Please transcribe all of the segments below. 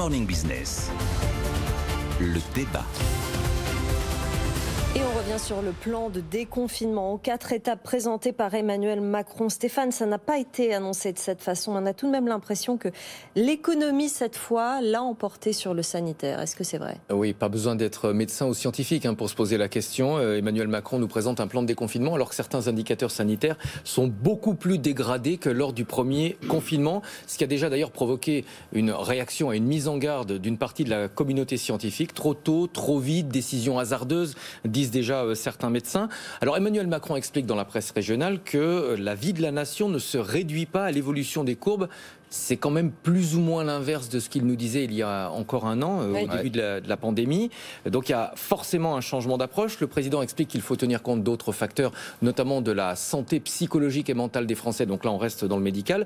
Morning Business, le débat. Et on revient sur le plan de déconfinement en 4 étapes présentées par Emmanuel Macron. Stéphane, ça n'a pas été annoncé de cette façon. On a tout de même l'impression que l'économie, cette fois, l'a emporté sur le sanitaire. Est-ce que c'est vrai ? Oui, pas besoin d'être médecin ou scientifique pour se poser la question. Emmanuel Macron nous présente un plan de déconfinement alors que certains indicateurs sanitaires sont beaucoup plus dégradés que lors du premier confinement. Ce qui a déjà d'ailleurs provoqué une réaction et une mise en garde d'une partie de la communauté scientifique. Trop tôt, trop vite, décision hasardeuse, disent déjà certains médecins. Alors Emmanuel Macron explique dans la presse régionale que la vie de la nation ne se réduit pas à l'évolution des courbes. C'est quand même plus ou moins l'inverse de ce qu'il nous disait il y a encore un an, au début de la pandémie. Donc il y a forcément un changement d'approche. Le président explique qu'il faut tenir compte d'autres facteurs, notamment de la santé psychologique et mentale des Français. Donc là, on reste dans le médical.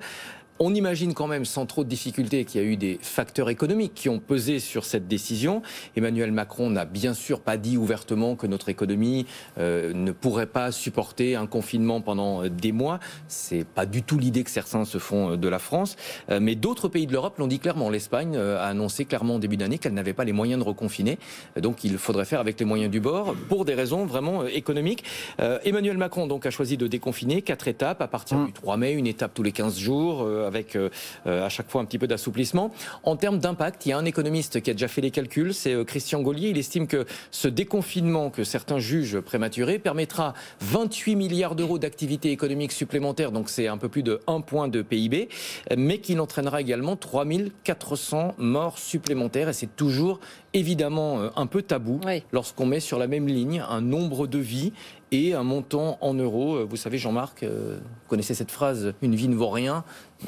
On imagine quand même, sans trop de difficultés, qu'il y a eu des facteurs économiques qui ont pesé sur cette décision. Emmanuel Macron n'a bien sûr pas dit ouvertement que notre économie ne pourrait pas supporter un confinement pendant des mois. C'est pas du tout l'idée que certains se font de la France. Mais d'autres pays de l'Europe l'ont dit clairement. L'Espagne a annoncé clairement au début d'année qu'elle n'avait pas les moyens de reconfiner. Donc il faudrait faire avec les moyens du bord pour des raisons vraiment économiques. Emmanuel Macron donc a choisi de déconfiner 4 étapes à partir du 3 mai, une étape tous les 15 jours. Avec à chaque fois un petit peu d'assouplissement. En termes d'impact, il y a un économiste qui a déjà fait les calculs, c'est Christian Gaulier. Il estime que ce déconfinement que certains jugent prématuré permettra 28 milliards d'euros d'activité économique supplémentaire, donc c'est un peu plus de 1 point de PIB, mais qu'il entraînera également 3400 morts supplémentaires. Et c'est toujours évidemment un peu tabou lorsqu'on met sur la même ligne un nombre de vies et un montant en euros. Vous savez, Jean-Marc, vous connaissez cette phrase, une vie ne vaut rien,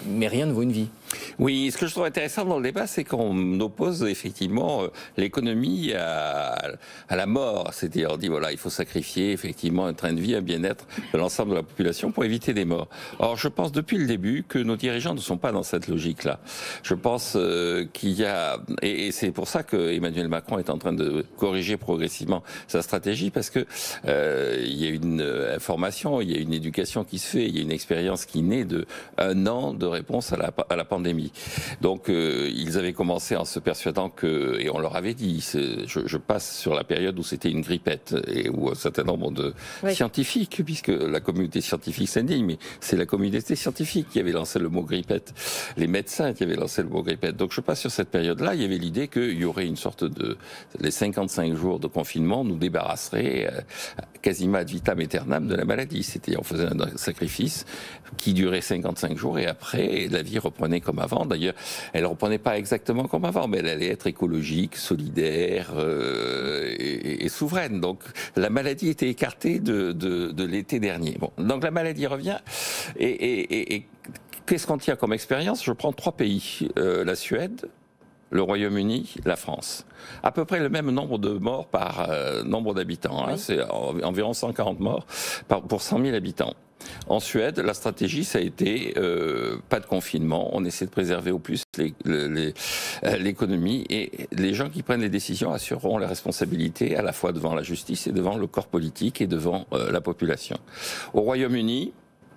mais rien ne vaut une vie. Oui, ce que je trouve intéressant dans le débat, c'est qu'on oppose effectivement l'économie à la mort. C'est-à-dire, on dit voilà, il faut sacrifier effectivement un train de vie, un bien-être de l'ensemble de la population pour éviter des morts. Or, je pense depuis le début que nos dirigeants ne sont pas dans cette logique-là. Je pense qu'il y a, et c'est pour ça que Emmanuel Macron est en train de corriger progressivement sa stratégie, parce que il y a une information, il y a une éducation qui se fait, il y a une expérience qui naît de 1 an de réponse à la pandémie. Donc ils avaient commencé en se persuadant que, et on leur avait dit, je passe sur la période où c'était une grippette et où un certain nombre de scientifiques, puisque la communauté scientifique s'indigne, mais c'est la communauté scientifique qui avait lancé le mot grippette, les médecins qui avaient lancé le mot grippette. Donc je passe sur cette période-là, il y avait l'idée qu'il y aurait une sorte de, les 55 jours de confinement nous débarrasseraient quasiment ad vitam aeternam de la maladie. C'était, on faisait un sacrifice qui durait 55 jours et après, la vie reprenait comme avant. D'ailleurs, elle reprenait pas exactement comme avant, mais elle allait être écologique, solidaire et souveraine. Donc, la maladie était écartée de l'été dernier. Bon, donc la maladie revient et qu'est-ce qu'on tient comme expérience ? Je prends 3 pays, la Suède, le Royaume-Uni, la France. À peu près le même nombre de morts par nombre d'habitants. Hein. C'est environ 140 morts pour 100 000 habitants. En Suède, la stratégie, ça a été pas de confinement. On essaie de préserver au plus l'économie. Et les gens qui prennent les décisions assureront la responsabilité à la fois devant la justice et devant le corps politique et devant la population. Au Royaume-Uni,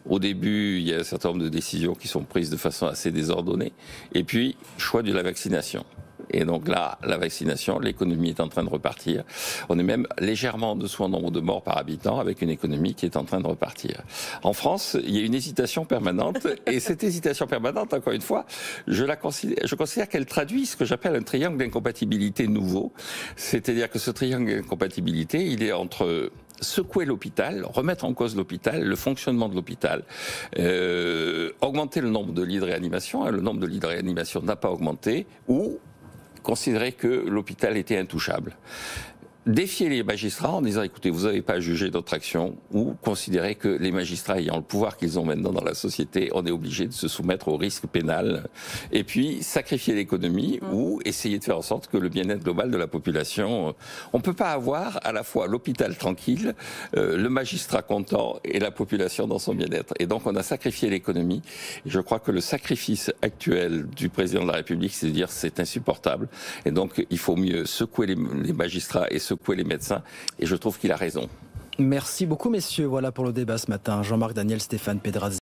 au début, il y a un certain nombre de décisions qui sont prises de façon assez désordonnée. Et puis, choix de la vaccination. Et donc là, la vaccination, l'économie est en train de repartir. On est même légèrement en dessous en nombre de morts par habitant avec une économie qui est en train de repartir. En France, il y a une hésitation permanente. Et cette hésitation permanente, encore une fois, je considère qu'elle traduit ce que j'appelle un triangle d'incompatibilité nouveau. C'est-à-dire que ce triangle d'incompatibilité, il est entre secouer l'hôpital, remettre en cause l'hôpital, le fonctionnement de l'hôpital, augmenter le nombre de lits de réanimation, le nombre de lits de réanimation n'a pas augmenté, ou considérer que l'hôpital était intouchable. Défier les magistrats en disant écoutez, vous n'avez pas à juger notre action, ou considérer que les magistrats ayant le pouvoir qu'ils ont maintenant dans la société, on est obligé de se soumettre au risque pénal, et puis sacrifier l'économie ou essayer de faire en sorte que le bien-être global de la population, on ne peut pas avoir à la fois l'hôpital tranquille, le magistrat content et la population dans son bien-être. Et donc on a sacrifié l'économie, et je crois que le sacrifice actuel du président de la République, c'est de dire c'est insupportable, et donc il faut mieux secouer les magistrats et secouer les médecins, et je trouve qu'il a raison. Merci beaucoup messieurs, voilà pour le débat ce matin. Jean-Marc Daniel, Stéphane Pedrazzi.